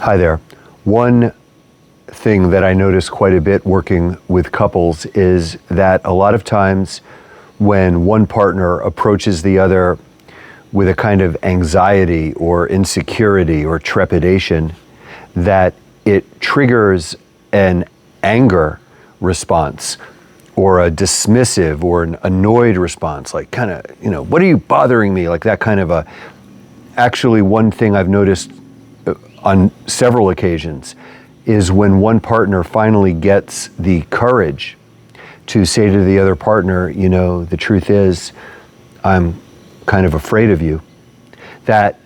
Hi there. One thing that I notice quite a bit working with couples is that a lot of times when one partner approaches the other with a kind of anxiety or insecurity or trepidation, that it triggers an anger response or a dismissive or an annoyed response, like kind of, what are you bothering me? Like that kind of a, actually one thing I've noticed on several occasions is when one partner finally gets the courage to say to the other partner, the truth is, I'm kind of afraid of you, that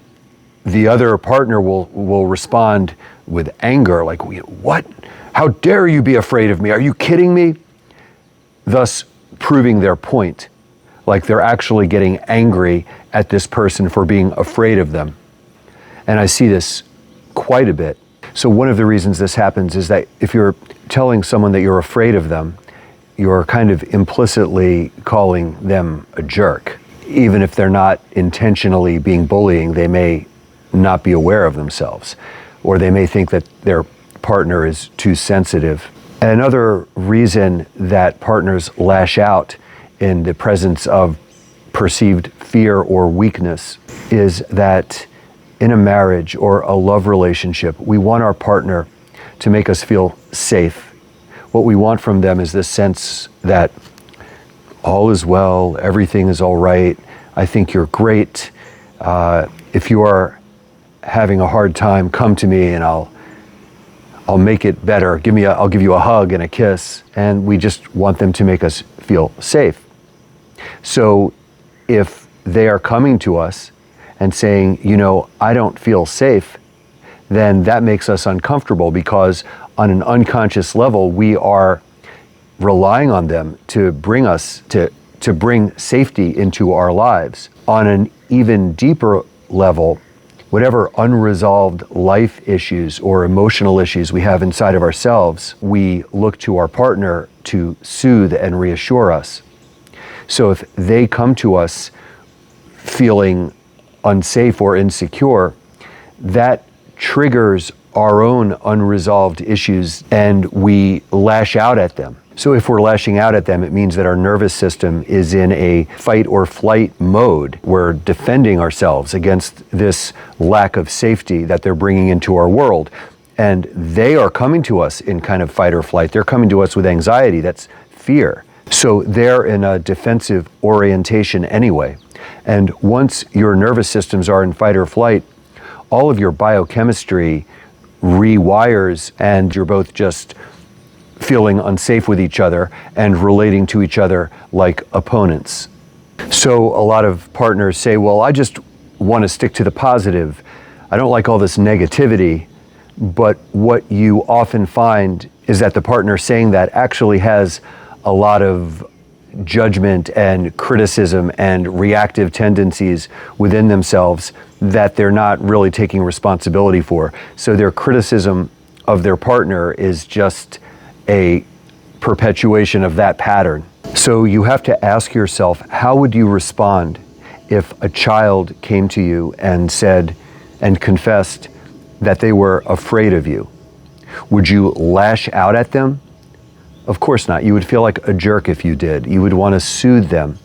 the other partner will respond with anger, like, what? How dare you be afraid of me? Are you kidding me? Thus proving their point, like they're actually getting angry at this person for being afraid of them. And I see this quite a bit. So one of the reasons this happens is that if you're telling someone that you're afraid of them, you're kind of implicitly calling them a jerk. Even if they're not intentionally being bullying, they may not be aware of themselves, or they may think that their partner is too sensitive. Another reason that partners lash out in the presence of perceived fear or weakness is that in a marriage or a love relationship, we want our partner to make us feel safe. What we want from them is this sense that all is well, everything is all right, I think you're great. If you are having a hard time, come to me and I'll make it better. I'll give you a hug and a kiss. And we just want them to make us feel safe. So if they are coming to us and saying, I don't feel safe, then that makes us uncomfortable because on an unconscious level, we are relying on them to bring us, to bring safety into our lives. On an even deeper level, whatever unresolved life issues or emotional issues we have inside of ourselves, we look to our partner to soothe and reassure us. So if they come to us feeling unsafe or insecure, that triggers our own unresolved issues and we lash out at them. So if we're lashing out at them, it means that our nervous system is in a fight or flight mode. We're defending ourselves against this lack of safety that they're bringing into our world. And they are coming to us in kind of fight or flight. They're coming to us with anxiety, that's fear. So they're in a defensive orientation anyway. And once your nervous systems are in fight or flight, all of your biochemistry rewires and you're both just feeling unsafe with each other and relating to each other like opponents. So a lot of partners say, well, I just want to stick to the positive. I don't like all this negativity. But what you often find is that the partner saying that actually has a lot of judgment and criticism and reactive tendencies within themselves that they're not really taking responsibility for. So their criticism of their partner is just a perpetuation of that pattern. So you have to ask yourself, how would you respond if a child came to you and said and confessed that they were afraid of you? Would you lash out at them? Of course not. You would feel like a jerk if you did. You would want to soothe them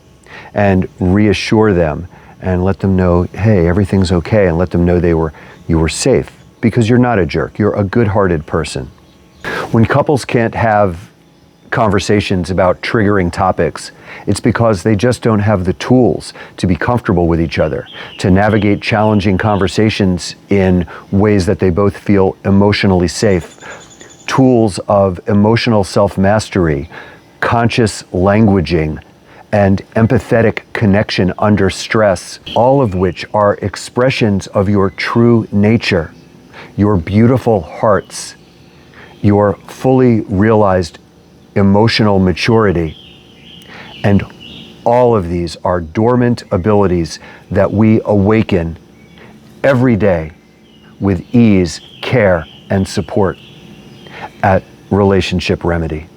and reassure them and let them know, hey, everything's okay, and let them know you were safe, because you're not a jerk. You're a good-hearted person. When couples can't have conversations about triggering topics, it's because they just don't have the tools to be comfortable with each other, to navigate challenging conversations in ways that they both feel emotionally safe. Tools of emotional self-mastery, conscious languaging, and empathetic connection under stress, all of which are expressions of your true nature, your beautiful hearts, your fully realized emotional maturity. And all of these are dormant abilities that we awaken every day with ease, care, and support at Relationship Remedy.